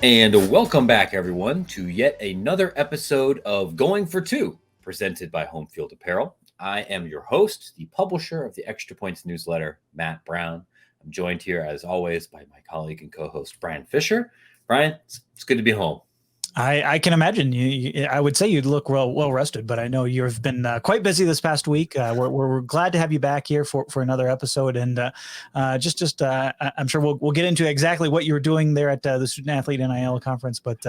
And welcome back, everyone, to yet another episode of Going for Two, presented by Home Field Apparel. I am your host, the publisher of the Extra Points newsletter, Matt Brown. I'm joined here, as always, by my colleague and co-host, Bryan Fischer. Bryan, it's good to be home. I can imagine I would say you'd look well rested, but I know you've been quite busy this past week. We're glad to have you back here for another episode, and I'm sure we'll get into exactly what you were doing there at the Student-Athlete NIL conference. But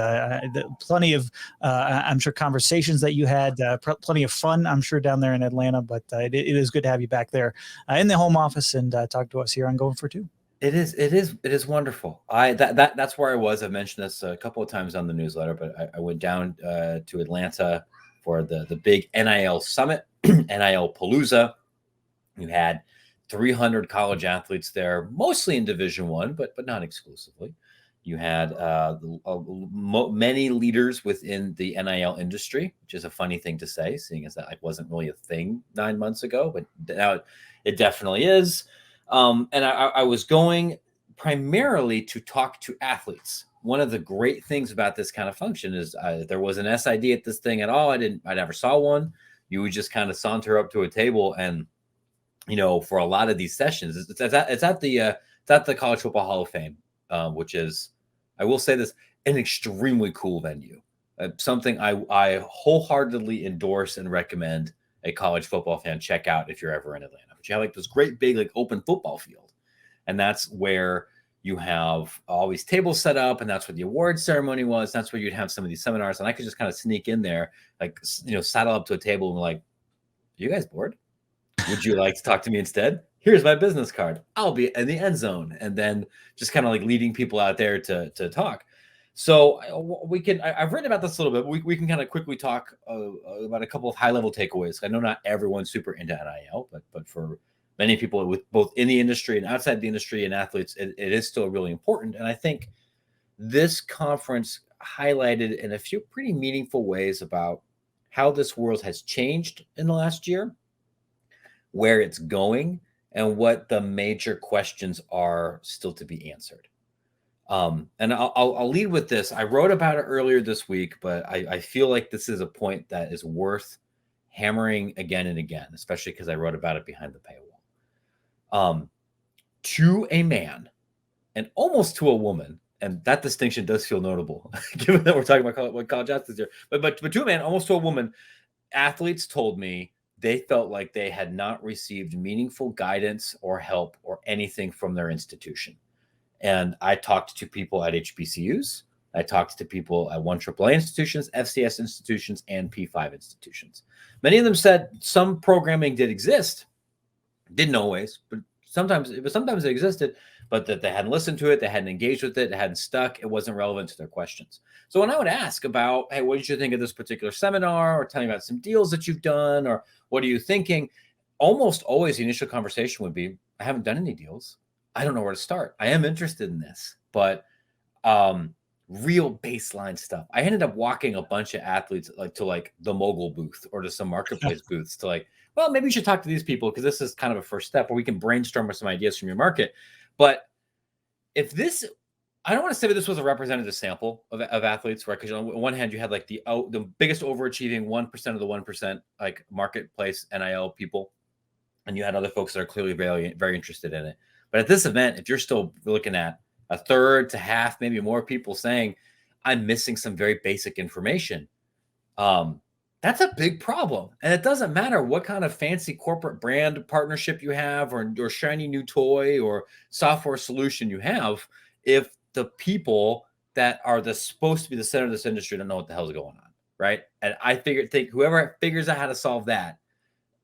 plenty of I'm sure conversations that you had, plenty of fun, I'm sure, down there in Atlanta. But it is good to have you back there in the home office and talk to us here on Going for Two. It is wonderful. That's where I was. I mentioned this a couple of times on the newsletter, but I went down to Atlanta for the big NIL Summit, NIL Palooza. You had 300 college athletes there, mostly in Division I, but not exclusively. You had many leaders within the NIL industry, which is a funny thing to say, seeing as that wasn't really a thing 9 months ago, but now it definitely is. And I was going primarily to talk to athletes. One of the great things about this kind of function is there was an SID at this thing at all. I never saw one. You would just kind of saunter up to a table, and for a lot of these sessions, it's at the College Football Hall of Fame, which is, I will say this, an extremely cool venue. Something I wholeheartedly endorse and recommend a college football fan check out if you're ever in Atlanta. But you have like this great big like open football field, and that's where you have all these tables set up, and that's where the award ceremony was. That's where you'd have some of these seminars, and I could just kind of sneak in there, like saddle up to a table and be like, "Are you guys bored? Would you like to talk to me instead? Here's my business card. I'll be in the end zone," and then just kind of like leading people out there to talk. So I've written about this a little bit. We can kind of quickly talk about a couple of high level takeaways. I know not everyone's super into NIL, but for many people with both in the industry and outside the industry and athletes, it is still really important. And I think this conference highlighted in a few pretty meaningful ways about how this world has changed in the last year, where it's going, and what the major questions are still to be answered. And I'll lead with this. I wrote about it earlier this week, but I feel like this is a point that is worth hammering again and again, especially because I wrote about it behind the paywall. To a man and almost to a woman, and that distinction does feel notable, given that we're talking about what college athletes here. But to a man, almost to a woman, athletes told me they felt like they had not received meaningful guidance or help or anything from their institution. And I talked to people at HBCUs. I talked to people at 1AAA institutions, FCS institutions, and P5 institutions. Many of them said some programming did exist. Didn't always, but sometimes it existed, but that they hadn't listened to it, they hadn't engaged with it, it hadn't stuck, it wasn't relevant to their questions. So when I would ask about, hey, what did you think of this particular seminar, or tell me about some deals that you've done, or what are you thinking? Almost always the initial conversation would be, I haven't done any deals. I don't know where to start. I am interested in this, but real baseline stuff. I ended up walking a bunch of athletes to the mogul booth or to some marketplace booths to well, maybe you should talk to these people because this is kind of a first step where we can brainstorm with some ideas from your market. But if this, I don't want to say that this was a representative sample of athletes, right? Because on one hand, you had like the biggest overachieving 1% of the 1% like marketplace NIL people, and you had other folks that are clearly very, very interested in it. But at this event, if you're still looking at a third to half, maybe more people saying, I'm missing some very basic information, that's a big problem. And it doesn't matter what kind of fancy corporate brand partnership you have or shiny new toy or software solution you have, if the people that are supposed to be the center of this industry don't know what the hell's going on, right? And I think whoever figures out how to solve that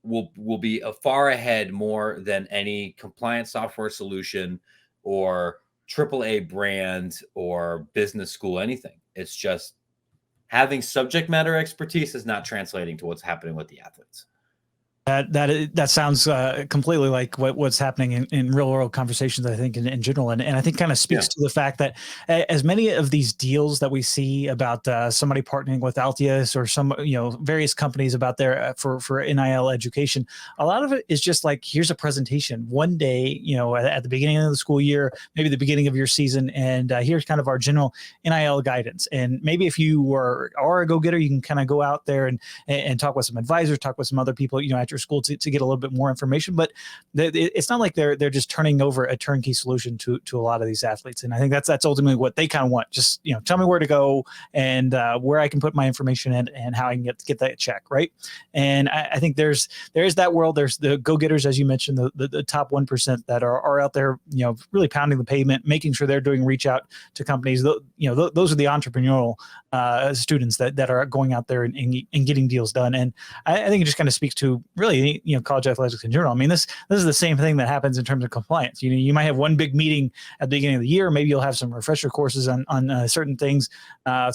will be far ahead more than any compliance software solution or AAA brand or business school, anything. It's just having subject matter expertise is not translating to what's happening with the athletes. That sounds completely like what's happening in real world conversations, I think, in general, and I think kind of speaks to the fact that as many of these deals that we see about somebody partnering with Altius or some various companies about their for NIL education, a lot of it is just like, here's a presentation one day, at the beginning of the school year, maybe the beginning of your season, and here's kind of our general NIL guidance. And maybe if you are a go getter, you can kind of go out there and talk with some advisors, talk with some other people, at your school to get a little bit more information. But it's not like they're just turning over a turnkey solution to a lot of these athletes. And I think that's ultimately what they kind of want. Just, tell me where to go and where I can put my information in and how I can get that check. Right. And I think there's that world. There's the go-getters, as you mentioned, the top 1% that are out there, really pounding the pavement, making sure they're doing reach out to companies. Those are the entrepreneurial students that are going out there and getting deals done. And I think it just kind of speaks to really, college athletics in general. I mean, this is the same thing that happens in terms of compliance. You might have one big meeting at the beginning of the year. Maybe you'll have some refresher courses on certain things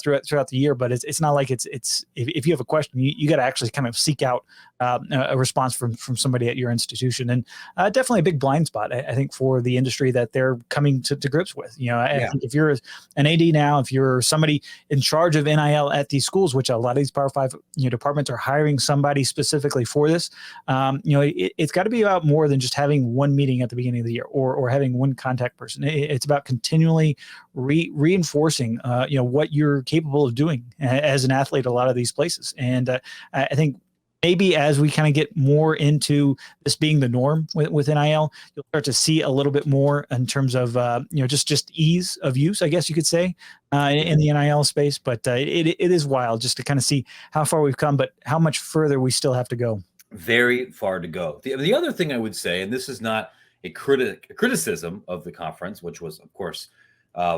throughout the year. But it's not like it's if you have a question, you got to actually kind of seek out a response from somebody at your institution. And definitely a big blind spot, I think, for the industry that they're coming to grips with. I think if you're an AD now, if you're somebody in charge of NIL at these schools, which a lot of these Power 5 departments are hiring somebody specifically for this, it's got to be about more than just having one meeting at the beginning of the year or having one contact person. It's about continually reinforcing what you're capable of doing as an athlete at a lot of these places. And I think maybe as we kind of get more into this being the norm with NIL, you'll start to see a little bit more in terms of just ease of use, I guess you could say, in the NIL space. But it is wild just to kind of see how far we've come, but how much further we still have to go. Very far to go. The other thing I would say, and this is not a criticism of the conference, which was, of course,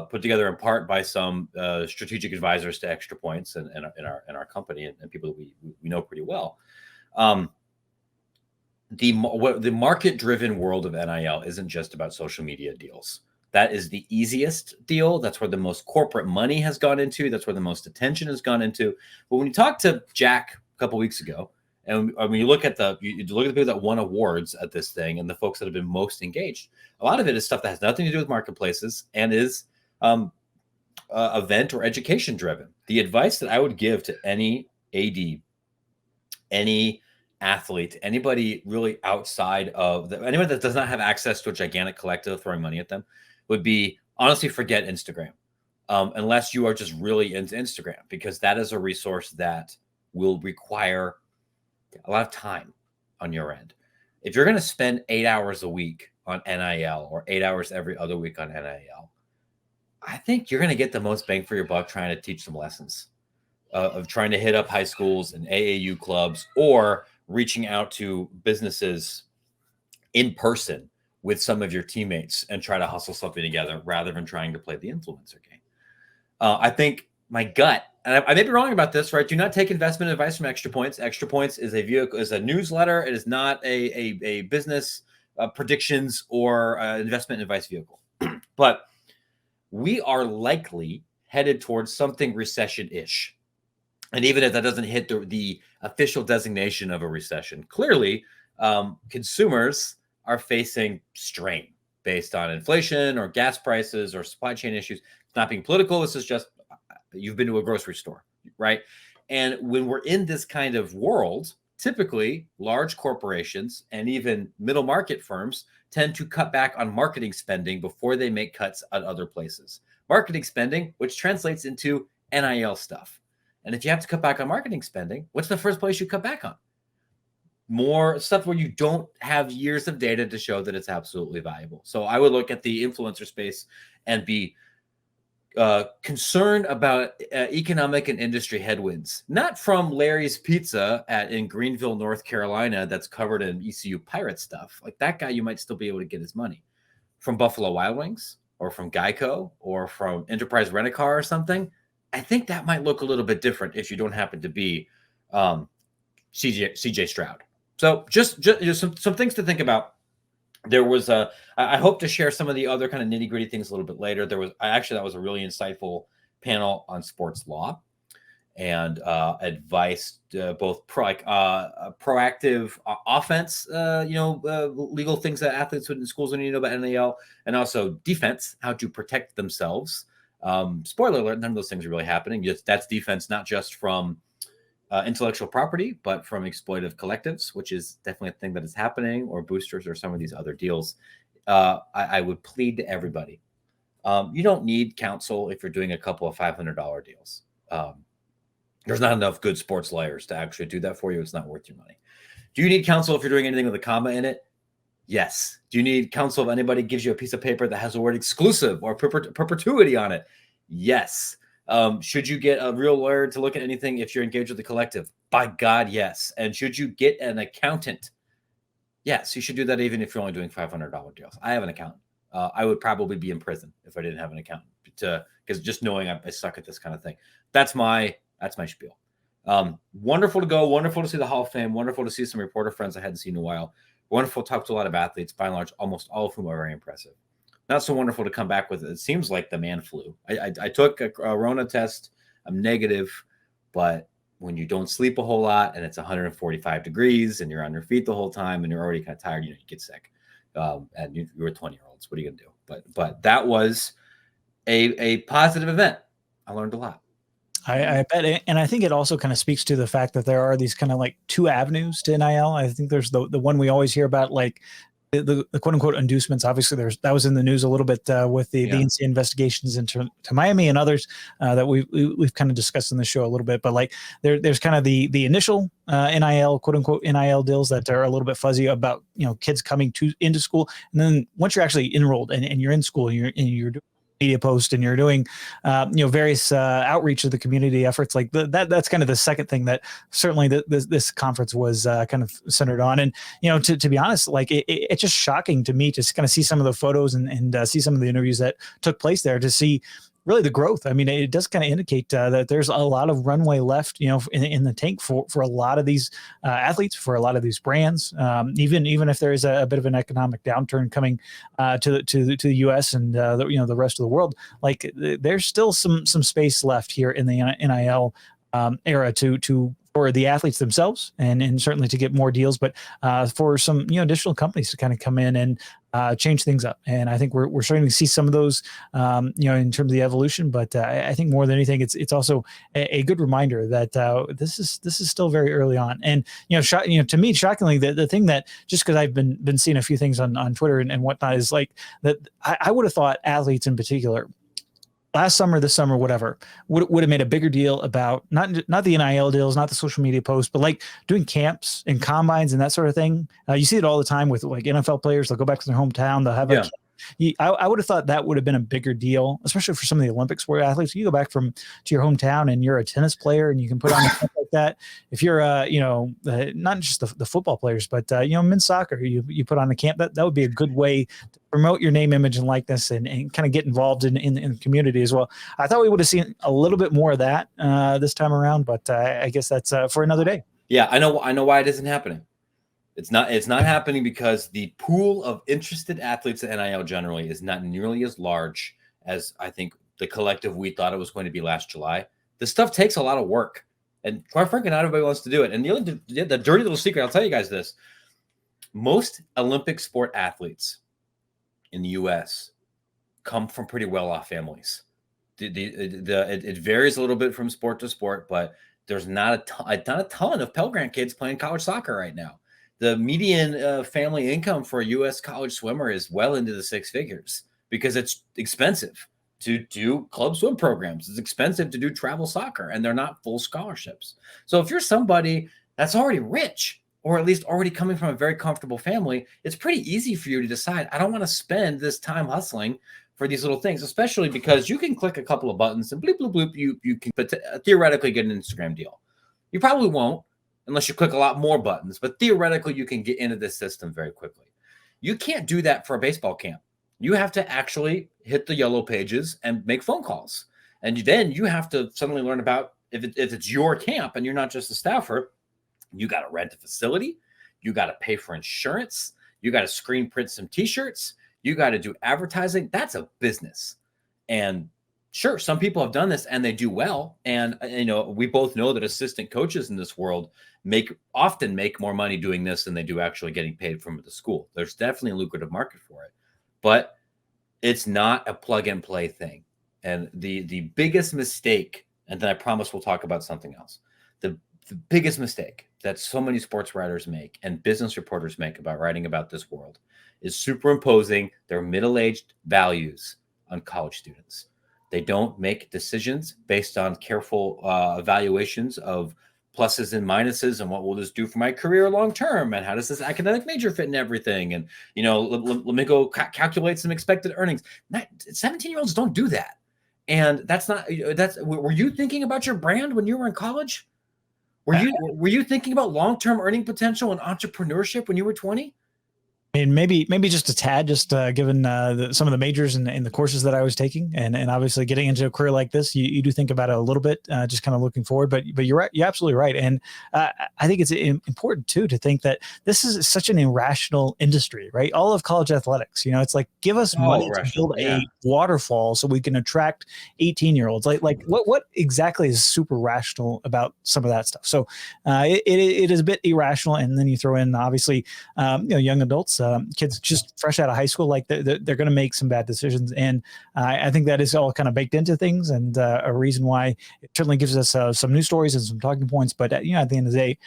put together in part by some strategic advisors to Extra Points and in our company and people that we know pretty well. The market-driven world of NIL isn't just about social media deals. That is the easiest deal. That's where the most corporate money has gone into. That's where the most attention has gone into. But when you talk to Jack a couple weeks ago, and when you look at the people that won awards at this thing and the folks that have been most engaged, a lot of it is stuff that has nothing to do with marketplaces and is event or education driven. The advice that I would give to any AD, any athlete, anybody really outside of anyone that does not have access to a gigantic collective throwing money at them would be, honestly, forget Instagram. Unless you are just really into Instagram, because that is a resource that will require a lot of time on your end. If you're going to spend 8 hours a week on NIL or 8 hours every other week on NIL, I think you're going to get the most bang for your buck trying to teach some lessons of trying to hit up high schools and AAU clubs or reaching out to businesses in person with some of your teammates and try to hustle something together rather than trying to play the influencer game. I think my gut, and I may be wrong about this, right? Do not take investment advice from Extra Points. Extra Points is a newsletter. It is not a business predictions or investment advice vehicle. But we are likely headed towards something recession-ish. And even if that doesn't hit the official designation of a recession, clearly consumers are facing strain based on inflation or gas prices or supply chain issues. It's not being political. This is just you've been to a grocery store, right? And when we're in this kind of world, typically large corporations and even middle market firms tend to cut back on marketing spending before they make cuts at other places. Marketing spending, which translates into NIL stuff. And if you have to cut back on marketing spending, what's the first place you cut back on? More stuff where you don't have years of data to show that it's absolutely valuable. So I would look at the influencer space and be concerned about economic and industry headwinds, not from Larry's Pizza in Greenville, North Carolina, that's covered in ECU pirate stuff. Like that guy, you might still be able to get his money from Buffalo Wild Wings or from Geico or from Enterprise Rent-A-Car or something. I think that might look a little bit different if you don't happen to be CJ Stroud. So just some things to think about. There was I hope to share some of the other kind of nitty gritty things a little bit later. That was a really insightful panel on sports law. and advice, both proactive offense, legal things that athletes in schools would need to know about NIL, and also defense, how to protect themselves. Spoiler alert, none of those things are really happening. That's defense, not just from intellectual property, but from exploitive collectives, which is definitely a thing that is happening, or boosters, or some of these other deals. I would plead to everybody. You don't need counsel if you're doing a couple of $500 deals. There's not enough good sports lawyers to actually do that for you. It's not worth your money. Do you need counsel if you're doing anything with a comma in it? Yes. Do you need counsel if anybody gives you a piece of paper that has the word exclusive or perpetuity on it? Yes. Should you get a real lawyer to look at anything if you're engaged with the collective? By God, yes. And should you get an accountant? Yes, you should do that even if you're only doing $500 deals. I have an accountant. I would probably be in prison if I didn't have an accountant, because just knowing I suck at this kind of thing. That's my spiel. Wonderful to go. Wonderful to see the Hall of Fame. Wonderful to see some reporter friends I hadn't seen in a while. Wonderful to talk to a lot of athletes, by and large, almost all of whom are very impressive. Not so wonderful to come back with, it seems like, the man flu. I took a Rona test. I'm negative, but when you don't sleep a whole lot and it's 145 degrees and you're on your feet the whole time and you're already kind of tired, you get sick. And you were 20-year-olds. What are you going to do? But that was a positive event. I learned a lot. I bet. And I think it also kind of speaks to the fact that there are these kind of like two avenues to NIL. I think there's the one we always hear about, like the quote unquote inducements. Obviously that was in the news a little bit with the NCAA investigations into Miami and others that we've kind of discussed in the show a little bit. But like there's kind of the initial NIL, quote unquote NIL deals that are a little bit fuzzy about, kids coming into school. And then once you're actually enrolled and you're in school and you're doing media post and you're doing various outreach of the community efforts, like that's kind of the second thing that certainly this conference was kind of centered on. And to be honest, like it's just shocking to me to kind of see some of the photos and see some of the interviews that took place there, to see really the growth. I mean, it does kind of indicate that there's a lot of runway left, in the tank for a lot of these athletes, for a lot of these brands. Even if there is a bit of an economic downturn coming to the U.S. and the rest of the world, like there's still some space left here in the NIL era for the athletes themselves and certainly to get more deals, but for some additional companies to kind of come in and change things up. And I think we're starting to see some of those in terms of the evolution. But I think more than anything, it's also a good reminder that this is still very early on. And to me, shockingly, the thing that, just because I've been seeing a few things on Twitter and whatnot, is like that I would have thought athletes in particular, last summer, this summer, whatever, would have made a bigger deal about not the NIL deals, not the social media posts, but like doing camps and combines and that sort of thing. You see it all the time with like NFL players. They'll go back to their hometown. They'll have I would have thought that would have been a bigger deal, especially for some of the Olympic sport athletes. You go back to your hometown and you're a tennis player and you can put on a camp like that. If you're not just the football players, but men's soccer, you put on a camp, that would be a good way to promote your name, image, and likeness, and kind of get involved in the community as well. I thought we would have seen a little bit more of that this time around, but I guess that's for another day. Yeah, I know why it isn't happening. It's not happening because the pool of interested athletes at NIL generally is not nearly as large as I think the collective we thought it was going to be last July. This stuff takes a lot of work, and quite frankly, not everybody wants to do it. And the dirty little secret, I'll tell you guys this: most Olympic sport athletes in the U.S. come from pretty well-off families. It varies a little bit from sport to sport, but there's not a ton of Pell Grant kids playing college soccer right now. The median family income for a U.S. college swimmer is well into the six figures because it's expensive to do club swim programs. It's expensive to do travel soccer, and they're not full scholarships. So if you're somebody that's already rich, or at least already coming from a very comfortable family, it's pretty easy for you to decide, I don't want to spend this time hustling for these little things, especially because you can click a couple of buttons and bloop, bloop, bloop, you can theoretically get an Instagram deal. You probably won't unless you click a lot more buttons, but theoretically you can get into this system very quickly. You can't do that for a baseball camp. You have to actually hit the yellow pages and make phone calls. And then you have to suddenly learn about, if it's your camp and you're not just a staffer, you got to rent a facility. You got to pay for insurance. You got to screen print some T-shirts. You got to do advertising. That's a business. And Sure, some people have done this and they do well. And we both know that assistant coaches in this world often make more money doing this than they do actually getting paid from the school. There's definitely a lucrative market for it, but it's not a plug and play thing. And the biggest mistake, and then I promise we'll talk about something else. The biggest mistake that so many sports writers make and business reporters make about writing about this world is superimposing their middle-aged values on college students. They don't make decisions based on careful evaluations of pluses and minuses and what will this do for my career long term and how does this academic major fit in everything, and let me go calculate some expected earnings. 17-year-olds don't do that, and were you thinking about your brand when you were in college? Were you thinking about long-term earning potential and entrepreneurship when you were 20? I mean, maybe just a tad, just given some of the majors and the courses that I was taking, and obviously getting into a career like this, you do think about it a little bit, just kind of looking forward. But you're right, you're absolutely right, and I think it's important too to think that this is such an irrational industry, right? All of college athletics, it's like give us money to build a waterfall so we can attract 18-year-olds. Like what exactly is super rational about some of that stuff? So it is a bit irrational, and then you throw in obviously young adults. Kids just fresh out of high school, like they're going to make some bad decisions. And I think that is all kind of baked into things, and a reason why it certainly gives us some news stories and some talking points. But at the end of the day,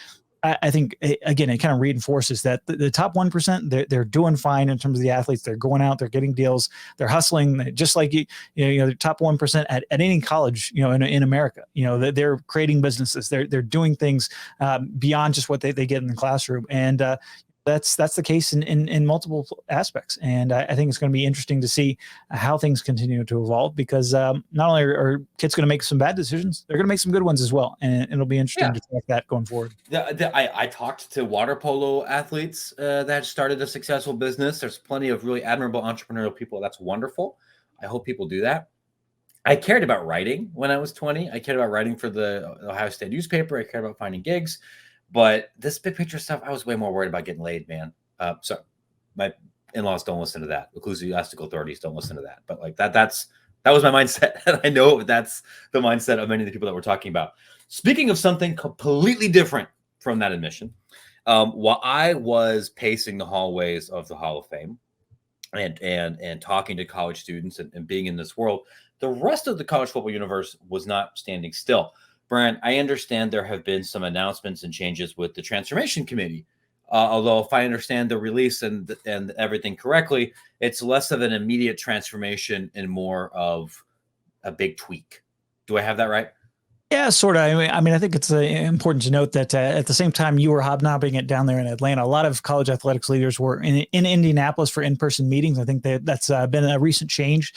I think, again, it kind of reinforces that the top 1%, they're doing fine in terms of the athletes. They're going out, they're getting deals, they're hustling, just like the top 1% at any college, in America. They're creating businesses, they're doing things beyond just what they get in the classroom, and that's the case in multiple aspects. And I think it's going to be interesting to see how things continue to evolve, because not only are kids going to make some bad decisions, they're going to make some good ones as well. And it'll be interesting to track that going forward. I talked to water polo athletes that started a successful business. There's plenty of really admirable entrepreneurial people. That's wonderful. I hope people do that. I cared about writing when I was 20. I cared about writing for the Ohio State newspaper. I cared about finding gigs. But this big picture stuff, I was way more worried about getting laid, man. So my in-laws don't listen to that. Ecclesiastical authorities don't listen to that. But like that was my mindset. And I know that's the mindset of many of the people that we're talking about. Speaking of something completely different from that admission, while I was pacing the hallways of the Hall of Fame and talking to college students and being in this world, the rest of the college football universe was not standing still. Bryan, I understand there have been some announcements and changes with the transformation committee. Although if I understand the release and everything correctly, it's less of an immediate transformation and more of a big tweak. Do I have that right? Yeah, sort of. I mean, I think it's important to note that at the same time you were hobnobbing it down there in Atlanta, a lot of college athletics leaders were in Indianapolis for in-person meetings. I think that's been a recent change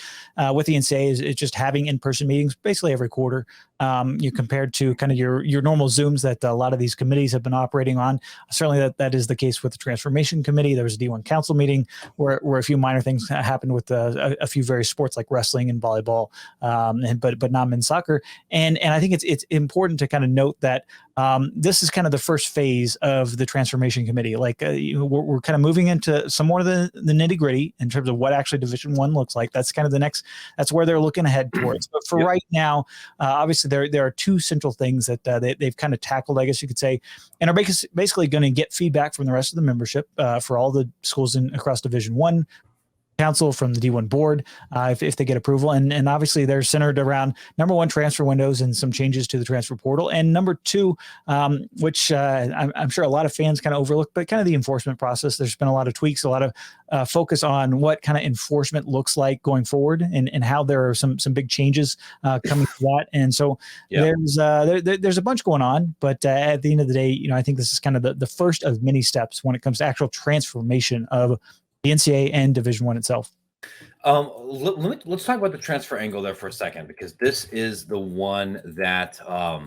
with the NCAA. Is just having in-person meetings basically every quarter. You compared to kind of your normal Zooms that a lot of these committees have been operating on. Certainly that is the case with the transformation committee. There was a D1 council meeting where a few minor things happened with a few various sports like wrestling and volleyball, but not men's soccer. And I think it's important to kind of note that this is kind of the first phase of the transformation committee. Like we're kind of moving into some more of the nitty gritty in terms of what actually Division I looks like. That's kind of that's where they're looking ahead towards. But for right now, obviously there are two central things that they've kind of tackled, I guess you could say, and are basically going to get feedback from the rest of the membership for all the schools across Division I, council, from the D1 board, if they get approval. And obviously they're centered around number one, transfer windows and some changes to the transfer portal. And number two, which I'm sure a lot of fans kind of overlook, but kind of the enforcement process. There's been a lot of tweaks, a lot of focus on what kind of enforcement looks like going forward, and how there are some big changes coming to that. And so there's a bunch going on, but at the end of the day, I think this is kind of the first of many steps when it comes to actual transformation of the NCAA and Division I itself. Let's talk about the transfer angle there for a second, because this is the one that I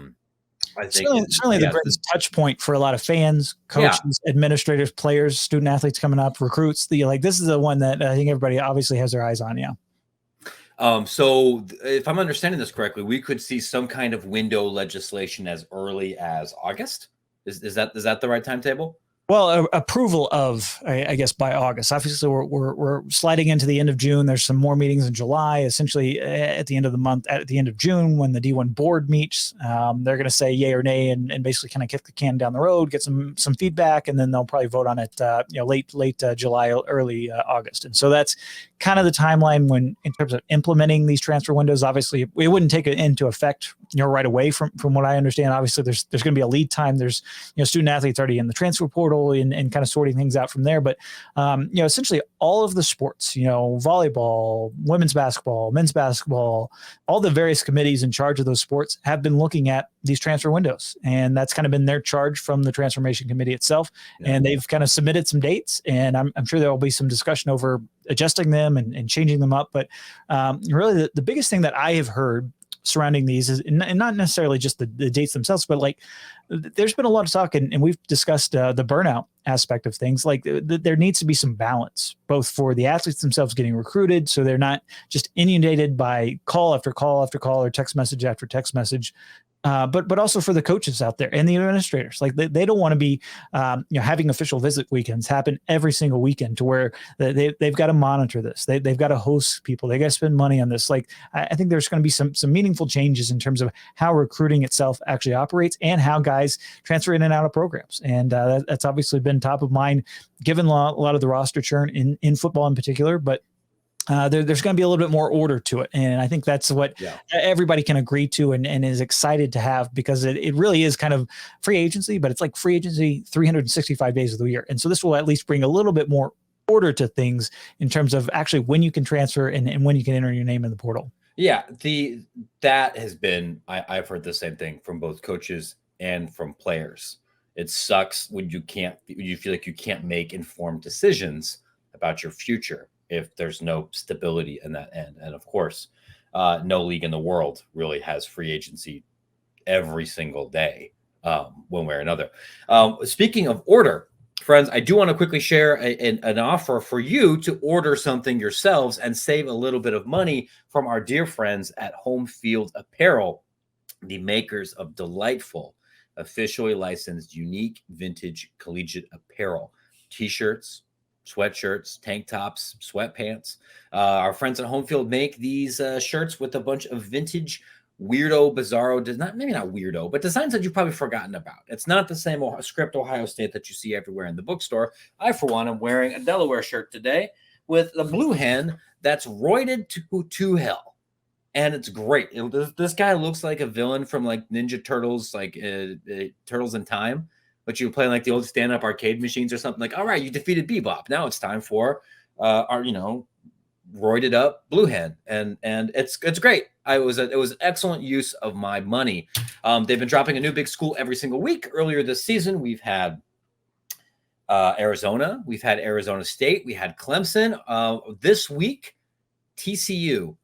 think certainly the greatest touch point for a lot of fans, coaches, administrators, players, student athletes coming up, recruits. This is the one that I think everybody obviously has their eyes on. Yeah. So if I'm understanding this correctly, we could see some kind of window legislation as early as August. Is that the right timetable? Well, approval of, I guess, by August. Obviously, we're sliding into the end of June. There's some more meetings in July. Essentially, at the end of the month, at the end of June, when the D1 board meets, they're going to say yay or nay, and basically kind of kick the can down the road, get some feedback, and then they'll probably vote on it, late July, early August. And so that's kind of the timeline when, in terms of implementing these transfer windows. Obviously, it wouldn't take it into effect, right away. From what I understand, obviously, there's going to be a lead time. There's student athletes already in the transfer portal and kind of sorting things out from there. But, essentially all of the sports, volleyball, women's basketball, men's basketball, all the various committees in charge of those sports have been looking at these transfer windows. And that's kind of been their charge from the transformation committee itself. Yeah. And they've kind of submitted some dates, and I'm sure there will be some discussion over adjusting them and changing them up. But really the biggest thing that I have heard surrounding these is, and not necessarily just the dates themselves, but like there's been a lot of talk, and we've discussed the burnout aspect of things. Like there needs to be some balance, both for the athletes themselves getting recruited, so they're not just inundated by call after call after call or text message after text message. But also for the coaches out there and the administrators, like they don't want to be, having official visit weekends happen every single weekend to where they've got to monitor this. They've got to host people. They got to spend money on this. Like I think there's going to be some meaningful changes in terms of how recruiting itself actually operates and how guys transfer in and out of programs. And that's obviously been top of mind, given a lot of the roster churn in football in particular, but there's going to be a little bit more order to it. And I think that's what everybody can agree to and is excited to have, because it really is kind of free agency, but it's like free agency 365 days of the year. And so this will at least bring a little bit more order to things in terms of actually when you can transfer and when you can enter your name in the portal. Yeah, that has been, I've heard the same thing from both coaches and from players. It sucks when you feel like you can't make informed decisions about your future if there's no stability in that end. And of course, no league in the world really has free agency every single day, one way or another. Speaking of order, friends, I do want to quickly share an offer for you to order something yourselves and save a little bit of money from our dear friends at Home Field Apparel, the makers of delightful, officially licensed, unique, vintage collegiate apparel, t-shirts, sweatshirts, tank tops, sweatpants. Our friends at Home Field make these shirts with a bunch of vintage, weirdo, bizarro, maybe not weirdo, but designs that you've probably forgotten about. It's not the same script Ohio State that you see everywhere in the bookstore. I, for one, am wearing a Delaware shirt today with a blue hen that's roided to hell. And it's great. This guy looks like a villain from like Ninja Turtles, like Turtles in Time. But you play like the old stand-up arcade machines or something. Like, all right, you defeated Bebop. Now it's time for our, roided up blue hen, and it's great. It was excellent use of my money. They've been dropping a new big school every single week. Earlier this season, we've had Arizona, we've had Arizona State, we had Clemson. This week, TCU,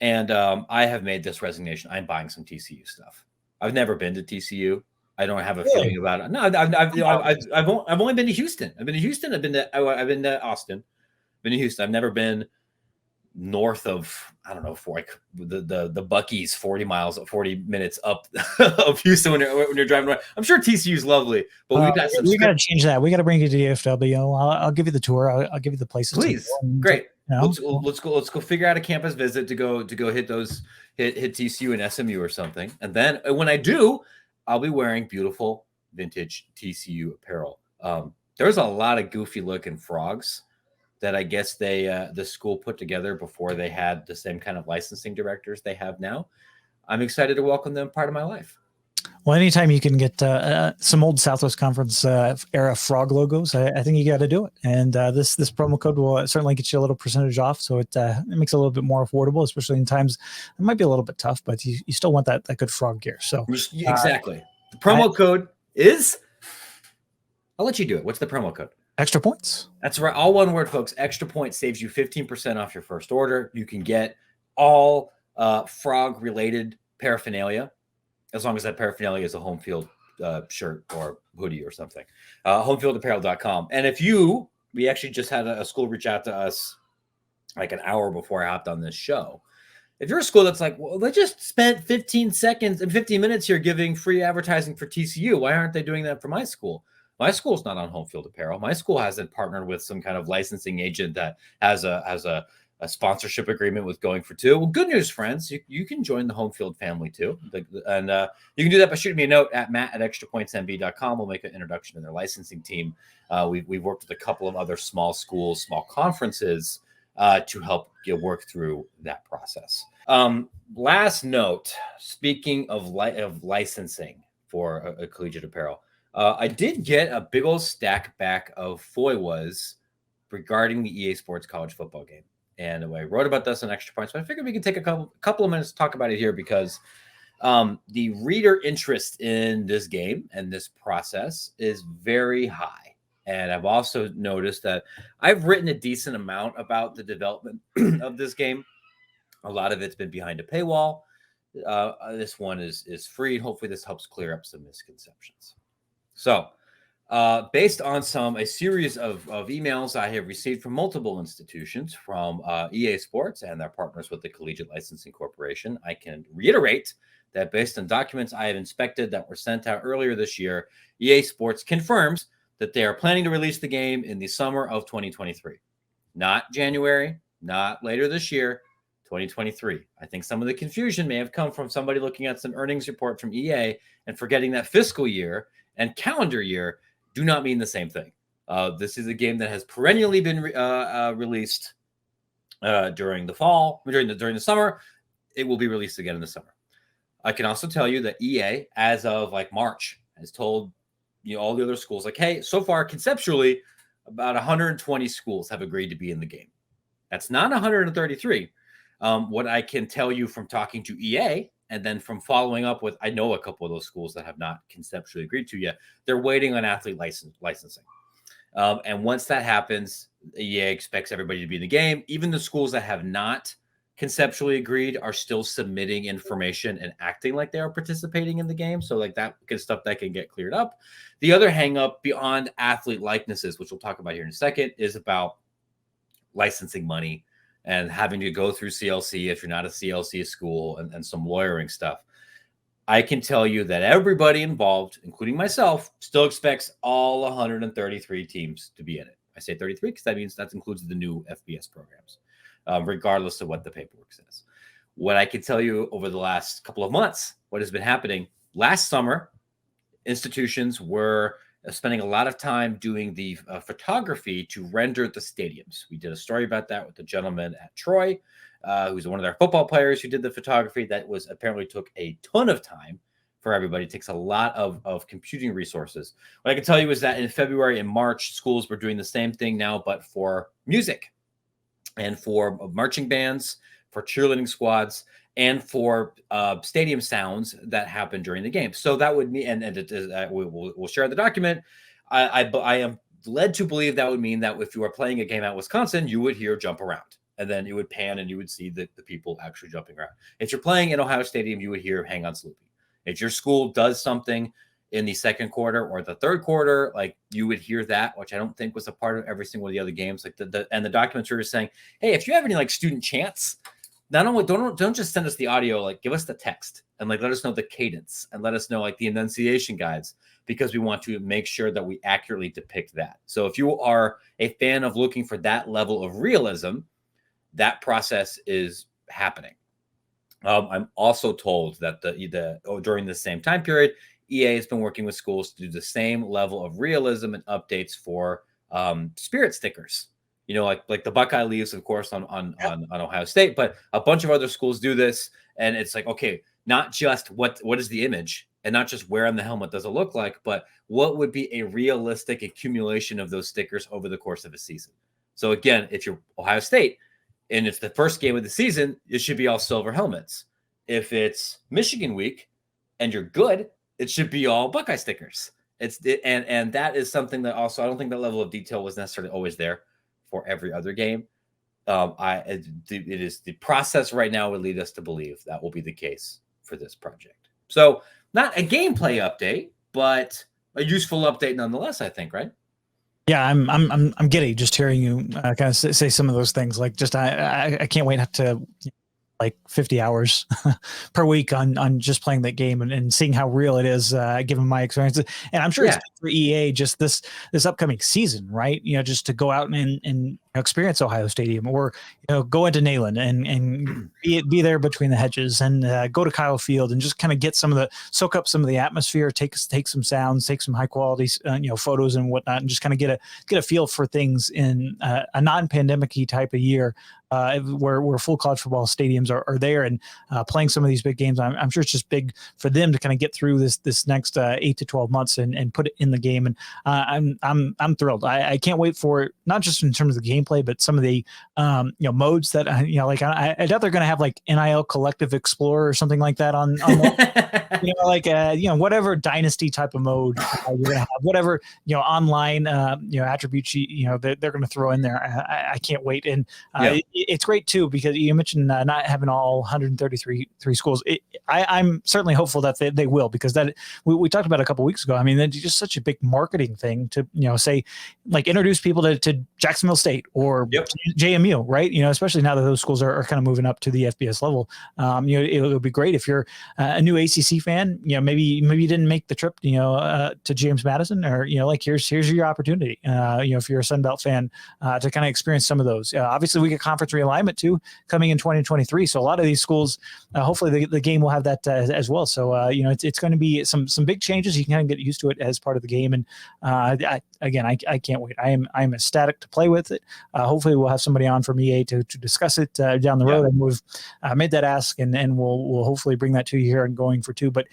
and I have made this resignation. I'm buying some TCU stuff. I've never been to TCU. I don't have a feeling about it. No, I've only been to Houston. I've been to Houston. I've been to Austin. I've been to Houston. I've never been north of, I don't know, for like the Buc-ee's 40 minutes up of Houston when you're driving around. I'm sure TCU is lovely, but we got to change that. We got to bring you to DFW. I'll give you the tour. I'll give you the places. Please, great. Let's go figure out a campus visit to go hit TCU and SMU or something. And then when I do, I'll be wearing beautiful vintage TCU apparel. There's a lot of goofy looking frogs that I guess the school put together before they had the same kind of licensing directors they have now. I'm excited to welcome them part of my life. Well, anytime you can get some old Southwest Conference era frog logos, I think you got to do it. And this promo code will certainly get you a little percentage off. So it makes it a little bit more affordable, especially in times it might be a little bit tough, but you still want that good frog gear. So exactly. The promo code is, I'll let you do it. What's the promo code? Extra points. That's right. All one word, folks. Extra points saves you 15% off your first order. You can get all frog related paraphernalia, as long as that paraphernalia is a Home Field shirt or hoodie or something. Homefieldapparel.com. And we actually just had a school reach out to us like an hour before I hopped on this show. If you're a school that's like, well, they just spent 15 seconds and 15 minutes here giving free advertising for TCU, why aren't they doing that for my school? My school's not on Home Field Apparel. My school hasn't partnered with some kind of licensing agent that has a sponsorship agreement with Going for Two. Well, good news, friends. You can join the Home Field family too. And you can do that by shooting me a note at matt@extrapointsnb.com. We'll make an introduction to their licensing team. We've worked with a couple of other small schools, small conferences to help work through that process. Last note, speaking of licensing for a collegiate apparel, I did get a big old stack back of FOIAs regarding the EA Sports college football game. And I wrote about this on Extra Points, but I figured we could take a couple of minutes to talk about it here because the reader interest in this game and this process is very high. And I've also noticed that I've written a decent amount about the development of this game. A lot of it's been behind a paywall. This one is free. Hopefully this helps clear up some misconceptions. So based on a series of emails I have received from multiple institutions from EA Sports and their partners with the Collegiate Licensing Corporation, I can reiterate that based on documents I have inspected that were sent out earlier this year, EA Sports confirms that they are planning to release the game in the summer of 2023. Not January, not later this year, 2023. I think some of the confusion may have come from somebody looking at some earnings report from EA and forgetting that fiscal year and calendar year do not mean the same thing. This is a game that has perennially been released during the fall, during the summer. It will be released again in the summer. I can also tell you that EA, as of like March, has told all the other schools, like, hey, so far conceptually, about 120 schools have agreed to be in the game. That's not 133. What I can tell you from talking to EA and then from following up with, I know a couple of those schools that have not conceptually agreed to yet. They're waiting on athlete licensing. And once that happens, EA expects everybody to be in the game. Even the schools that have not conceptually agreed are still submitting information and acting like they are participating in the game. So like that good stuff that can get cleared up. The other hang up beyond athlete likenesses, which we'll talk about here in a second, is about licensing money and having to go through CLC if you're not a CLC school and some lawyering stuff. I can tell you that everybody involved, including myself, still expects all 133 teams to be in it. I say 33 because that means that includes the new FBS programs, regardless of what the paperwork says. What I can tell you over the last couple of months, what has been happening last summer, institutions were spending a lot of time doing the photography to render the stadiums. We did a story about that with the gentleman at Troy, who's one of their football players who did the photography. That was apparently took a ton of time for everybody. It takes a lot of computing resources. What I can tell you is that in February and March, schools were doing the same thing now, but for music and for marching bands, for cheerleading squads, and for stadium sounds that happen during the game. So that would mean, and we'll share the document. I am led to believe that would mean that if you are playing a game at Wisconsin, you would hear jump around, and then it would pan and you would see the people actually jumping around. If you're playing in Ohio Stadium, you would hear hang on Sloopy. If your school does something in the second quarter or the third quarter, like you would hear that, which I don't think was a part of every single one of the other games. Like the documents were saying, hey, if you have any like student chants, not only don't just send us the audio, like give us the text and like let us know the cadence and let us know like the enunciation guides, because we want to make sure that we accurately depict that. So if you are a fan of looking for that level of realism, that process is happening. I'm also told that during the same time period, EA has been working with schools to do the same level of realism and updates for spirit stickers. Like the Buckeye leaves, of course, on Ohio State, but a bunch of other schools do this. And it's like, okay, not just what is the image and not just where on the helmet does it look like, but what would be a realistic accumulation of those stickers over the course of a season. So again, if you're Ohio State and it's the first game of the season, it should be all silver helmets. If it's Michigan week and you're good, it should be all Buckeye stickers. And that is something that also, I don't think that level of detail was necessarily always there for every other game. It is the process right now would lead us to believe that will be the case for this project. So not a gameplay update, but a useful update nonetheless, I think, right? Yeah, I'm giddy just hearing you kind of say some of those things. Like, just I can't wait to like 50 hours per week on just playing that game and seeing how real it is, given my experiences. And I'm sure it's good for EA just this upcoming season, right? Just to go out and experience Ohio Stadium, or go into Neyland and be there between the hedges, and go to Kyle Field and just kind of get soak up some of the atmosphere, take some sounds, take some high quality photos and whatnot, and just kind of get a feel for things in a non-pandemic-y type of year, where full college football stadiums are there, and playing some of these big games. I'm sure it's just big for them to kind of get through this next 8 to 12 months and put it in the game. And I'm thrilled. I can't wait for it, not just in terms of the gameplay, but some of the modes that like I doubt they're going to have like NIL Collective Explorer or something like that on whatever dynasty type of mode you're going to have, whatever online attributes they're going to throw in there. I can't wait. And it's great too, because you mentioned not having all 133 schools. I'm certainly hopeful that they will, because that we talked about a couple weeks ago. I mean, it's just such a big marketing thing to say, like, introduce people to Jacksonville State or JMU, right? Especially now that those schools are kind of moving up to the FBS level. It'll be great if you're a new ACC fan. Maybe you didn't make the trip to James Madison, or here's your opportunity. If you're a Sun Belt fan, to kind of experience some of those. Obviously, we get conference realignment too coming in 2023, so a lot of these schools, hopefully the game will have that as well. So it's going to be some big changes. You can kind of get used to it as part of the game, and I can't wait. I am ecstatic to play with it. Hopefully we'll have somebody on from EA to discuss it down the road, and we've made that ask, and we'll hopefully bring that to you here and going for two. But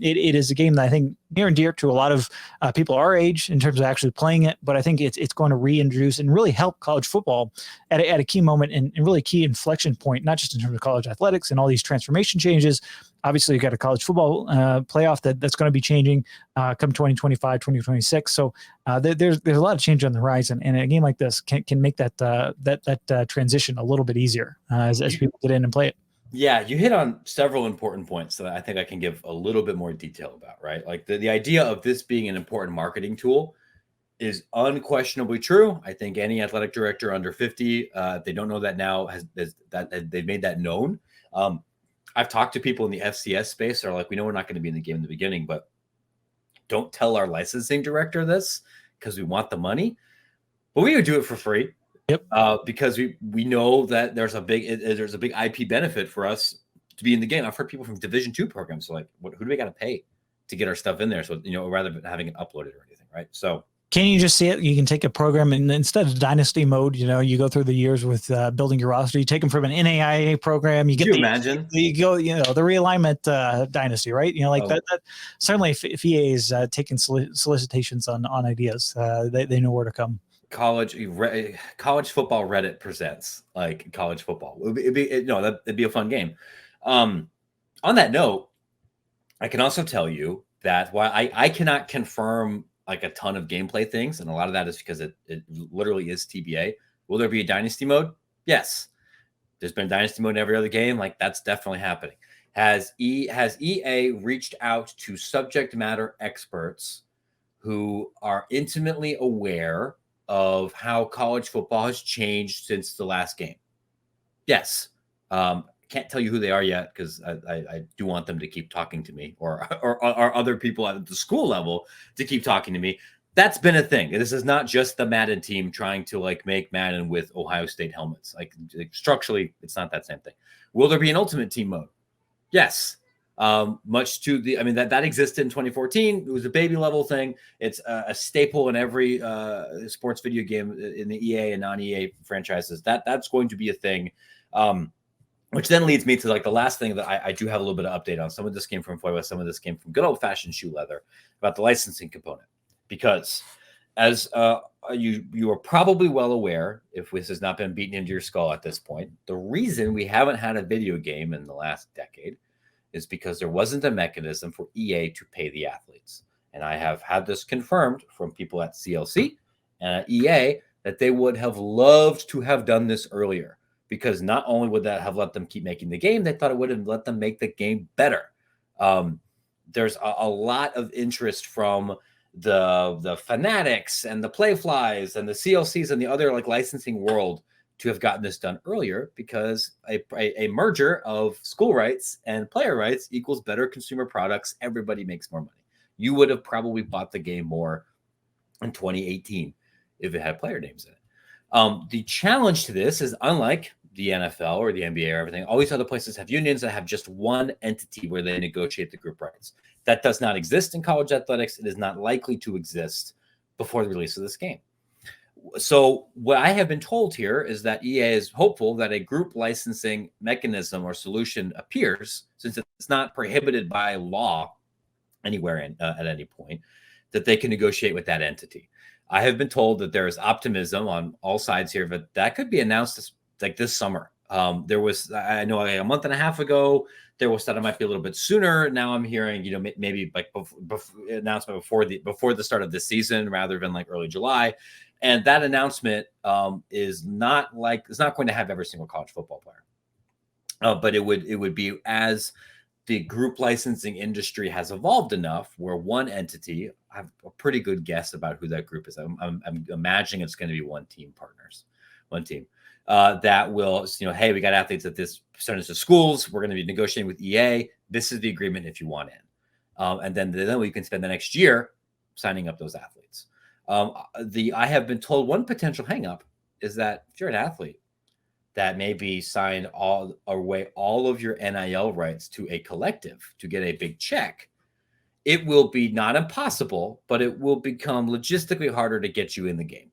it is a game that I think near and dear to a lot of people our age in terms of actually playing it, but I think it's going to reintroduce and really help college football at a key moment and really key inflection point, not just in terms of college athletics and all these transformation changes. Obviously, you got a college football playoff that's going to be changing come 2025, 2026. So there's a lot of change on the horizon, and a game like this can make that transition a little bit easier as people get in and play it. Yeah, you hit on several important points that I think I can give a little bit more detail about, right? Like the idea of this being an important marketing tool is unquestionably true. I think any athletic director under 50, if they don't know that now, they've made that known. I've talked to people in the FCS space that are like, we know we're not going to be in the game in the beginning, but don't tell our licensing director this because we want the money. But we would do it for free. Yep. Because we know that there's a big IP benefit for us to be in the game. I've heard people from Division II programs like, who do we got to pay to get our stuff in there? So rather than having it uploaded or anything, right? So can you just see it? You can take a program, and instead of dynasty mode, you go through the years with building your roster. You take them from an NAIA program. You get imagine? You go, the realignment dynasty, right? That. Certainly, if EA is taking solicitations on ideas, they know where to come. College football Reddit presents like college football. It'd be a fun game. On that note, I can also tell you that while I cannot confirm like a ton of gameplay things, and a lot of that is because it literally is TBA. Will there be a dynasty mode? Yes. There's been a dynasty mode in every other game. Like, that's definitely happening. Has EA reached out to subject matter experts who are intimately aware of how college football has changed since the last game? Yes. Can't tell you who they are yet, because I do want them to keep talking to me, or other people at the school level to keep talking to me. That's been a thing. This is not just the Madden team trying to like make Madden with Ohio State helmets. Like structurally, it's not that same thing. Will there be an ultimate team mode? Yes. Much to that existed in 2014. It was a baby level thing. It's a staple in every sports video game in the EA and non-EA franchises. That's going to be a thing. Which then leads me to like the last thing that I do have a little bit of update on. Some of this came from FOIA, some of this came from good old fashioned shoe leather, about the licensing component. Because as you are probably well aware, if this has not been beaten into your skull at this point, the reason we haven't had a video game in the last decade is because there wasn't a mechanism for EA to pay the athletes. And I have had this confirmed from people at CLC and at EA that they would have loved to have done this earlier, because not only would that have let them keep making the game, they thought it would have let them make the game better. There's a lot of interest from the fanatics and the playflies and the CLCs and the other like licensing world to have gotten this done earlier, because a merger of school rights and player rights equals better consumer products. Everybody makes more money. You would have probably bought the game more in 2018 if it had player names in it. The challenge to this is, unlike the NFL or the NBA or everything, all these other places have unions that have just one entity where they negotiate the group rights. That does not exist in college athletics. It is not likely to exist before the release of this game. So what I have been told here is that EA is hopeful that a group licensing mechanism or solution appears, since it's not prohibited by law anywhere at any point, that they can negotiate with that entity. I have been told that there is optimism on all sides here, but that could be announced this summer. There was, I know, like a month and a half ago, there was that it might be a little bit sooner. Now I'm hearing, maybe like announcement before the start of this season, rather than like early July. And that announcement is not it's not going to have every single college football player, but it would be as the group licensing industry has evolved enough where one entity, I have a pretty good guess about who that group is. I'm imagining it's going to be one team that will, hey, we got athletes at this percentage of schools. We're going to be negotiating with EA. This is the agreement if you want in. And then we can spend the next year signing up those athletes. I have been told one potential hangup is that if you're an athlete that maybe signed all of your NIL rights to a collective to get a big check, it will be not impossible, but it will become logistically harder to get you in the game,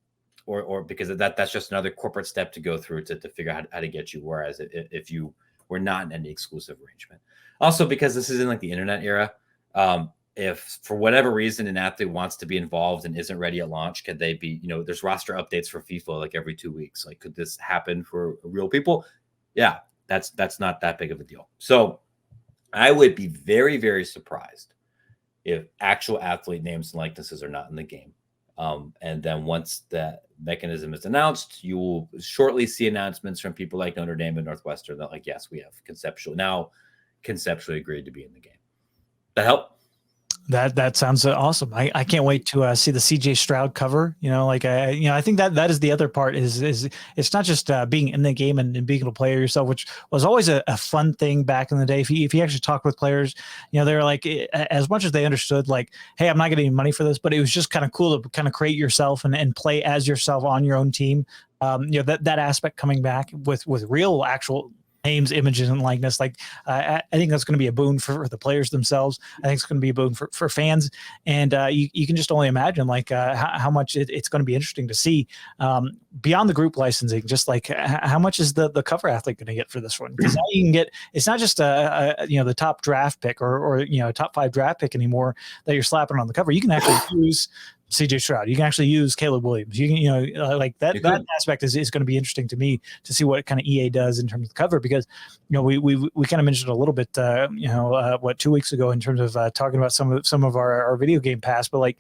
or because of that's just another corporate step to go through to figure out how to get you. Whereas if you were not in any exclusive arrangement, also because this is in like the internet era, if for whatever reason an athlete wants to be involved and isn't ready at launch, could they be, there's roster updates for FIFA like every 2 weeks. Like, could this happen for real people? Yeah, that's not that big of a deal. So I would be very, very surprised if actual athlete names and likenesses are not in the game. And then once that mechanism is announced, you will shortly see announcements from people like Notre Dame and Northwestern that, like, yes, we have conceptually agreed to be in the game. That help? That sounds awesome. I can't wait to see the CJ Stroud cover. I think that is the other part is it's not just being in the game and being able to play yourself, which was always a fun thing back in the day. If you actually talk with players, they're like, as much as they understood, like, hey, I'm not getting any money for this, but it was just kind of cool to kind of create yourself and play as yourself on your own team. That aspect coming back with real actual names, images, and likeness. Like, I think that's going to be a boon for the players themselves. I think it's going to be a boon for fans. And you can just only imagine like how much it's going to be interesting to see beyond the group licensing, just like how much is the cover athlete going to get for this one? Because now you can get, it's not just the top draft pick or top 5 draft pick anymore that you're slapping on the cover. You can actually use CJ Stroud. You can actually use Caleb Williams. You can, like that aspect is going to be interesting to me to see what kind of EA does in terms of the cover, because, we kind of mentioned a little bit, 2 weeks ago in terms of talking about some of our video game pass, but like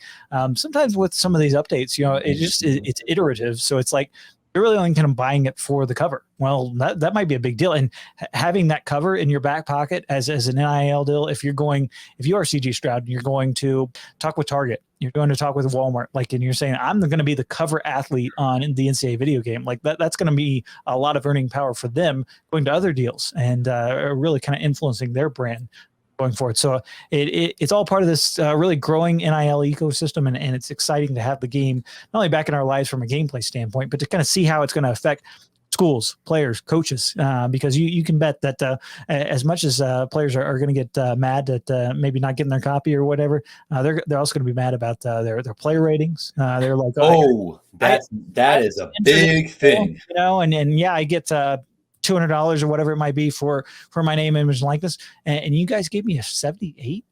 sometimes with some of these updates, it's iterative. So it's like, you're really only kind of buying it for the cover. Well, that might be a big deal. And having that cover in your back pocket as an NIL deal, if you are CJ Stroud and you're going to talk with Target, you're going to talk with Walmart, and you're saying, I'm going to be the cover athlete on the NCAA video game, like that's going to be a lot of earning power for them going to other deals and really kind of influencing their brand going forward. So it's all part of this really growing NIL ecosystem, and it's exciting to have the game not only back in our lives from a gameplay standpoint, but to kind of see how it's going to affect schools, players, coaches, because you can bet that as much as players are going to get mad at maybe not getting their copy or whatever, they're also going to be mad about their player ratings. They're like, that is a big thing, and yeah, I get $200 or whatever it might be for my name, image, and likeness, and you guys gave me a 78.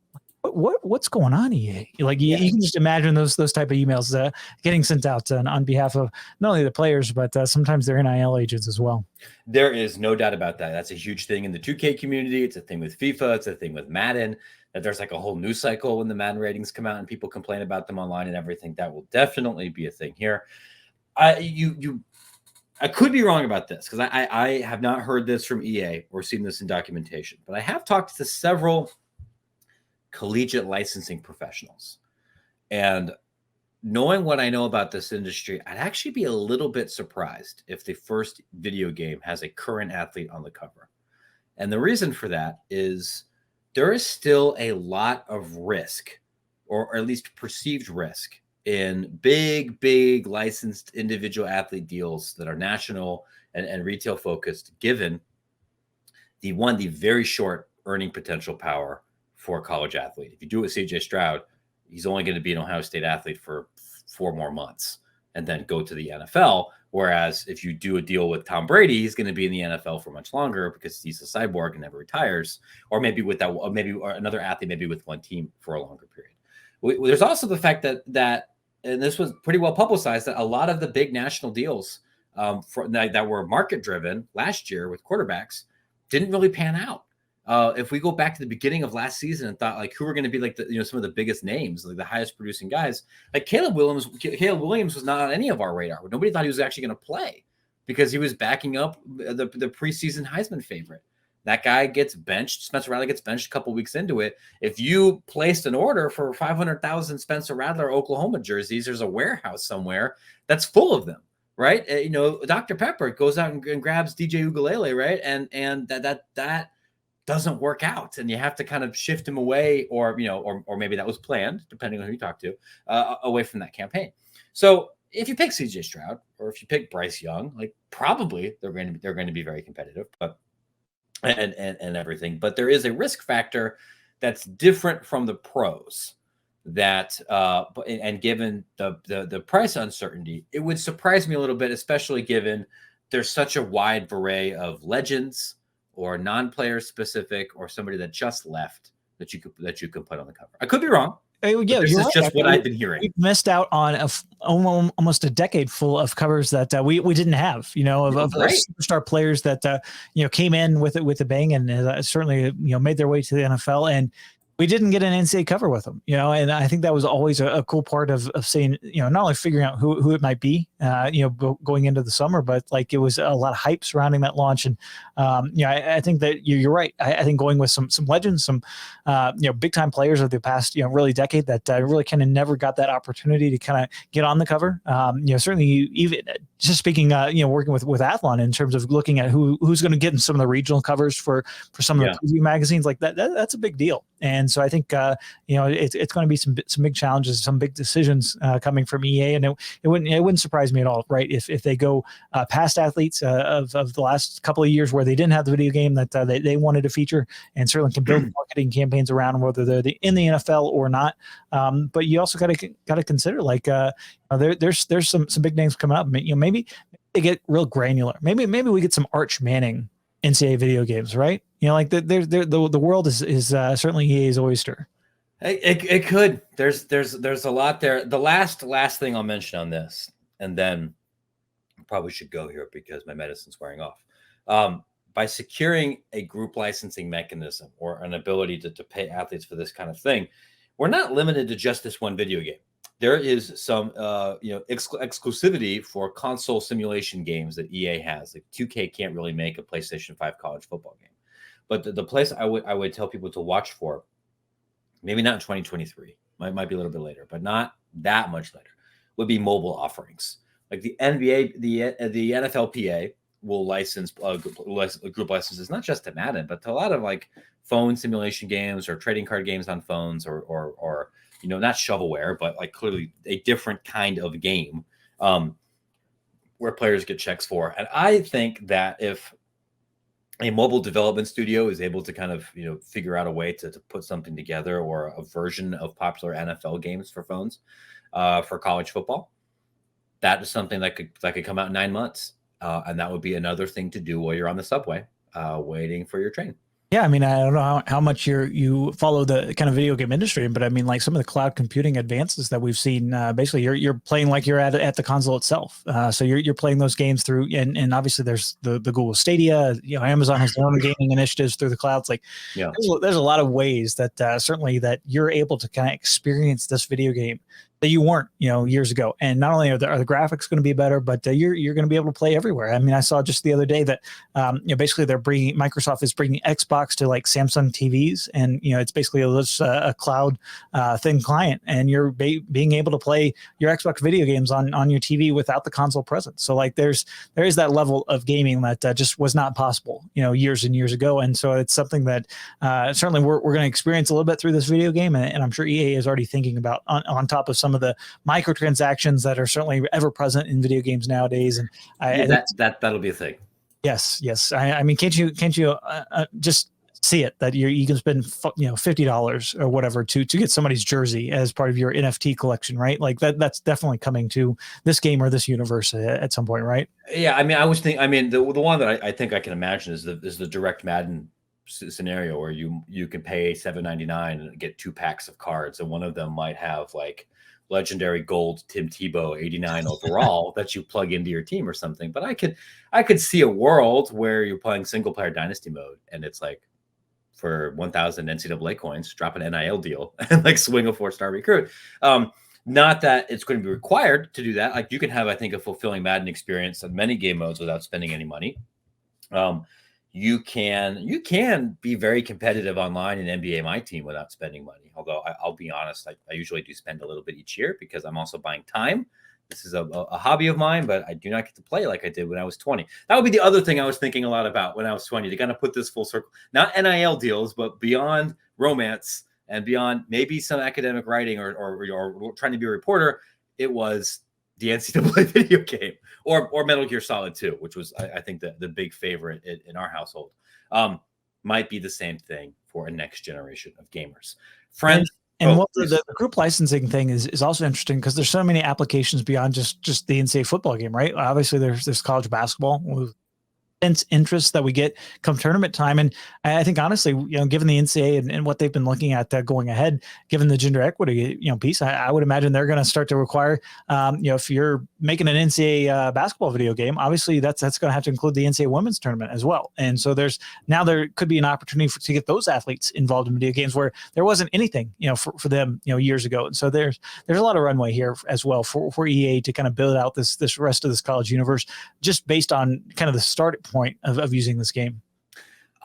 What's going on, EA? Like, you can just imagine those type of emails getting sent out on behalf of not only the players, but sometimes their NIL agents as well. There is no doubt about that. That's a huge thing in the 2K community. It's a thing with FIFA. It's a thing with Madden. That there's like a whole news cycle when the Madden ratings come out and people complain about them online and everything. That will definitely be a thing here. I could be wrong about this because I have not heard this from EA or seen this in documentation, but I have talked to several collegiate licensing professionals, and knowing what I know about this industry, I'd actually be a little bit surprised if the first video game has a current athlete on the cover. And the reason for that is there is still a lot of risk, or at least perceived risk, in big licensed individual athlete deals that are national and retail focused, given the very short earning potential power for a college athlete. If you do it with CJ Stroud, he's only going to be an Ohio State athlete for 4 more months and then go to the NFL. Whereas if you do a deal with Tom Brady, he's going to be in the NFL for much longer because he's a cyborg and never retires, or maybe with that, or another athlete, maybe with one team for a longer period. There's also the fact that, and this was pretty well publicized, that a lot of the big national deals that were market driven last year with quarterbacks didn't really pan out. If we go back to the beginning of last season and thought like who were going to be like some of the biggest names, like the highest producing guys, like Caleb Williams was not on any of our radar. Nobody thought he was actually going to play because he was backing up the preseason Heisman favorite. That guy gets benched. Spencer Rattler gets benched a couple weeks into it. If you placed an order for 500,000 Spencer Rattler Oklahoma jerseys, there's a warehouse somewhere that's full of them, right? Dr. Pepper goes out and grabs DJ Ugalele, right? And that doesn't work out, and you have to kind of shift him away, or maybe that was planned, depending on who you talk to, away from that campaign. So if you pick CJ Stroud or if you pick Bryce Young, like probably they're going to be very competitive, but and everything. But there is a risk factor that's different from the pros. That and given the price uncertainty, it would surprise me a little bit, especially given there's such a wide array of legends or non-player specific or somebody that just left that you could put on the cover. I could be wrong. Yeah, this is just what I've been hearing. We've missed out on almost a decade full of covers that we didn't have, of superstar players that came in with a bang and certainly made their way to the NFL, and we didn't get an NCAA cover with them, and I think that was always a cool part of saying, not only figuring out who it might be, going into the summer, but like it was a lot of hype surrounding that launch. And, I think that you're right. I think going with some legends, some, big time players of the past, really decade that really kind of never got that opportunity to kind of get on the cover. Certainly even just speaking, working with Athlon in terms of looking at who's going to get in some of the regional covers for some of the preview magazines, like that's a big deal. And so I think, it's going to be some big challenges, some big decisions coming from EA, and it wouldn't surprise me at all, right? If they go past athletes of the last couple of years where they didn't have the video game that they wanted to feature, and certainly can build marketing campaigns around them, whether they're in the NFL or not. But you also got to consider like there's some big names coming up. Maybe they get real granular. Maybe we get some Arch Manning NCAA video games, right? The world is certainly EA's oyster. It could. There's a lot there. The last thing I'll mention on this, and then I probably should go here because my medicine's wearing off. By securing a group licensing mechanism or an ability to pay athletes for this kind of thing, we're not limited to just this one video game. There is some exclusivity for console simulation games that EA has. Like 2K can't really make a PlayStation 5 college football game. But the place I would tell people to watch for, maybe not in 2023, might be a little bit later, but not that much later, would be mobile offerings. Like the NBA, the NFLPA will license group licenses, not just to Madden, but to a lot of like phone simulation games or trading card games on phones, or not shovelware, but like clearly a different kind of game where players get checks for. And I think that if a mobile development studio is able to kind of, figure out a way to put something together, or a version of popular NFL games for phones for college football, that is something that could come out in 9 months. And that would be another thing to do while you're on the subway waiting for your train. Yeah, I mean, I don't know how much you follow the kind of video game industry, but I mean, like some of the cloud computing advances that we've seen, basically you're playing like you're at the console itself. So you're playing those games through, and obviously there's the Google Stadia. Amazon has their own gaming initiatives through the clouds. Like, there's a lot of ways that certainly that you're able to kind of experience this video game that you weren't, years ago. And not only are the graphics going to be better, but you're going to be able to play everywhere. I mean, I saw just the other day that basically Microsoft is bringing Xbox to like Samsung TVs, and it's basically a cloud thin client, and you're being able to play your Xbox video games on your TV without the console present. So like there is that level of gaming that just was not possible, years and years ago. And so it's something that certainly we're going to experience a little bit through this video game, and I'm sure EA is already thinking about on top of some of the microtransactions that are certainly ever present in video games nowadays. And that'll be a thing. Yes. I mean, can't you just see it that you can spend $50 or whatever to get somebody's jersey as part of your NFT collection, right? Like that's definitely coming to this game or this universe at some point, right? Yeah, I mean, the one that I think I can imagine is the direct Madden scenario where you can pay $7.99 and get 2 packs of cards, and one of them might have like legendary gold Tim Tebow 89 overall that you plug into your team or something. But I could see a world where you're playing single player dynasty mode, and it's like for 1,000 NCAA coins, drop an NIL deal and like swing a 4-star recruit. Not that it's going to be required to do that. Like you can have, I think, a fulfilling Madden experience on many game modes without spending any money. You can be very competitive online in NBA My Team without spending money. Although I'll be honest, I usually do spend a little bit each year because I'm also buying time. This is a hobby of mine, but I do not get to play like I did when I was 20. That would be the other thing I was thinking a lot about when I was 20. To kind of put this full circle, not NIL deals, but beyond romance and beyond maybe some academic writing or trying to be a reporter. It was the NCAA video game or Metal Gear Solid 2, which was, I think, the big favorite in our household. Might be the same thing for a next generation of gamers. Friends. And the group licensing thing is also interesting because there's so many applications beyond just the NCAA football game, right? Obviously, there's college basketball with intense interest that we get come tournament time. And I think honestly, given the NCAA and what they've been looking at going ahead, given the gender equity, piece, I would imagine they're going to start to require, if you're making an NCAA basketball video game, obviously that's going to have to include the NCAA women's tournament as well. And so there could be an opportunity to get those athletes involved in video games where there wasn't anything, for them, years ago. And so there's a lot of runway here as well for EA to kind of build out this rest of this college universe just based on kind of the start point of using this game.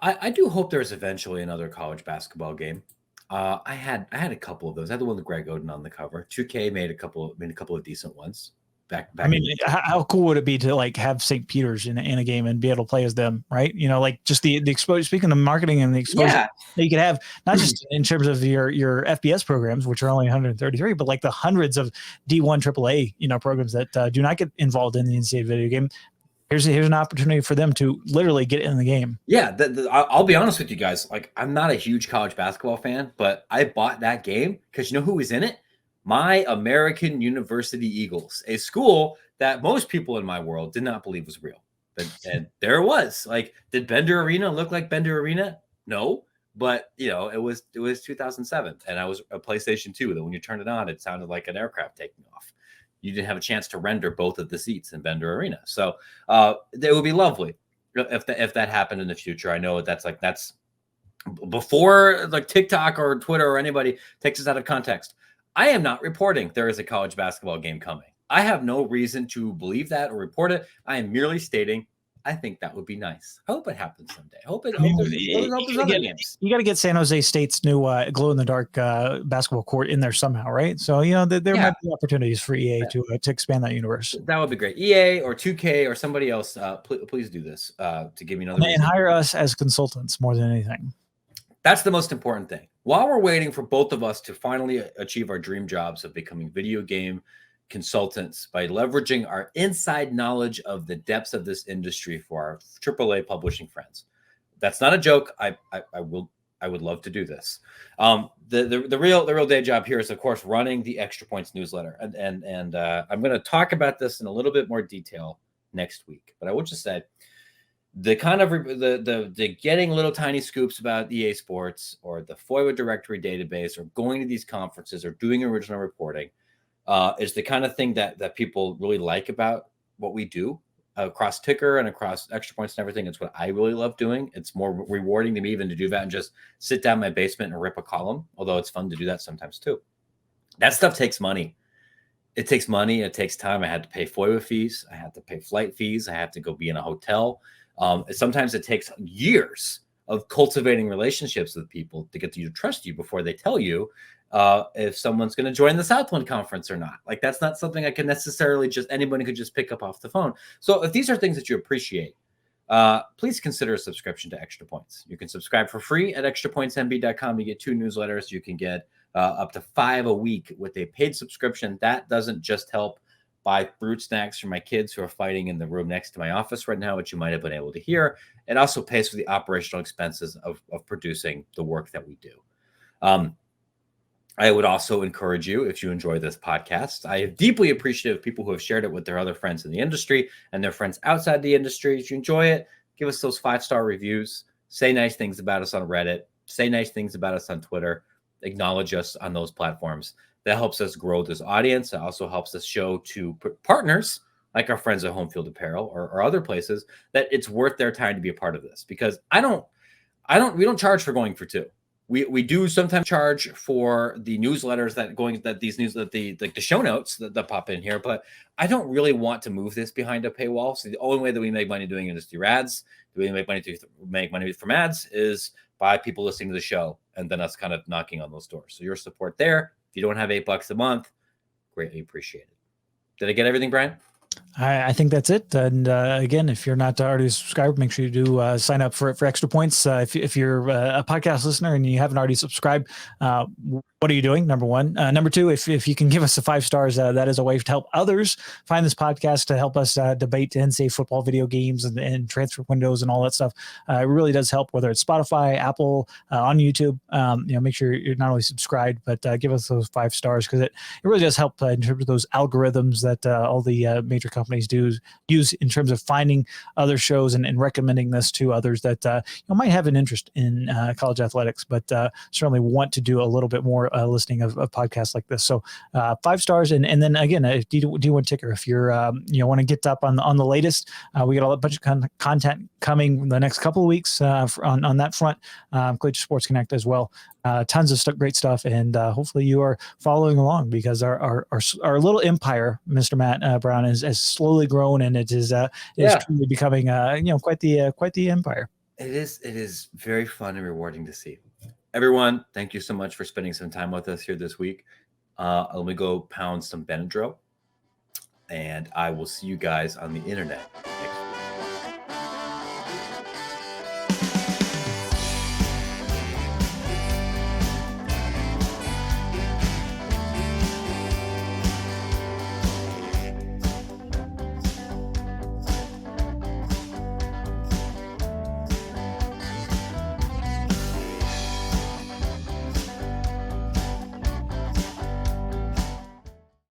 I do hope there's eventually another college basketball game. I had a couple of those. I had the one with Greg Oden on the cover. 2K made a couple of decent ones. Back I mean, how cool would it be to like have St. Peter's in a game and be able to play as them, right? Like just the exposure. Speaking of marketing and the exposure that you could have, not just in terms of your FBS programs, which are only 133, but like the hundreds of D1 AAA programs that do not get involved in the NCAA video game. Here's an opportunity for them to literally get in the game. Yeah, I'll be honest with you guys. Like, I'm not a huge college basketball fan, but I bought that game because you know who was in it? My American University Eagles, a school that most people in my world did not believe was real. And there it was. Like, did Bender Arena look like Bender Arena? No, but it was 2007, and I was a PlayStation 2. That when you turned it on, it sounded like an aircraft taking off. You didn't have a chance to render both of the seats in Bender Arena. So it would be lovely if that happened in the future. I know that's before like TikTok or Twitter or anybody takes us out of context. I am not reporting there is a college basketball game coming. I have no reason to believe that or report it. I am merely stating I think that would be nice. I hope it happens someday. I hope there's other games. You got to get San Jose State's new glow-in-the-dark basketball court in there somehow, right? So, there might be opportunities for EA to expand that universe. That would be great. EA or 2K or somebody else, please do this to give me another reason. And hire us as consultants more than anything. That's the most important thing. While we're waiting for both of us to finally achieve our dream jobs of becoming video game consultants by leveraging our inside knowledge of the depths of this industry for our AAA publishing friends. That's not a joke. I would love to do this. The real day job here is, of course, running the Extra Points newsletter, and I'm going to talk about this in a little bit more detail next week. But I will just say the kind of the getting little tiny scoops about EA Sports or the FOIA directory database or going to these conferences or doing original reporting is the kind of thing that people really like about what we do across Ticker and across Extra Points and everything. It's what I really love doing. It's more rewarding to me even to do that and just sit down in my basement and rip a column, although it's fun to do that sometimes too. That stuff takes money. it takes money. It takes time. I had to pay FOIA fees. I had to pay flight fees. I have to go be in a hotel. Sometimes it takes years of cultivating relationships with people to get you to trust you before they tell you if someone's going to join the Southland Conference or not. Like, that's not something I can necessarily anybody could just pick up off the phone. So if these are things that you appreciate, please consider a subscription to Extra Points. You can subscribe for free at extrapointsnb.com. You get 2 newsletters. You can get up to 5 a week with a paid subscription. That doesn't just help buy fruit snacks for my kids who are fighting in the room next to my office right now, which you might have been able to hear. It also pays for the operational expenses of producing the work that we do. I would also encourage you, if you enjoy this podcast, I am deeply appreciative of people who have shared it with their other friends in the industry and their friends outside the industry. If you enjoy it, give us those 5-star reviews, say nice things about us on Reddit, say nice things about us on Twitter, acknowledge us on those platforms. That helps us grow this audience. It also helps us show to partners like our friends at Home Field Apparel or other places that it's worth their time to be a part of this, because we don't charge for going for 2. We do sometimes charge for the newsletters the show notes that pop in here, but I don't really want to move this behind a paywall. So the only way that we make money doing it is through ads. The way we make money from ads is by people listening to the show and then us kind of knocking on those doors. So your support there, if you don't have $8 a month, greatly appreciated. Did I get everything, Bryan? I think that's it. And again, if you're not already subscribed, make sure you do sign up for Extra Points. If you're a podcast listener and you haven't already subscribed, what are you doing? Number one. Number two, if you can give us 5 stars, that is a way to help others find this podcast, to help us debate NCAA football, video games, and transfer windows and all that stuff. It really does help, whether it's Spotify, Apple, on YouTube. Make sure you're not only subscribed, but give us those 5 stars, because it really does help in terms of those algorithms that all the major companies use in terms of finding other shows and recommending this to others that might have an interest in college athletics, but certainly want to do a little bit more listening of podcasts like this. So 5 stars, and then again, do you want ticker if you're want to get up on the latest. We got a bunch of content coming the next couple of weeks on that front. Collegiate Sports Connect as well. Tons of great stuff, and hopefully you are following along, because our little empire, Mr. Matt Brown, has slowly grown, and it is truly becoming quite the empire. It is very fun and rewarding to see. Everyone, thank you so much for spending some time with us here this week. Let me go pound some Benadryl, and I will see you guys on the internet.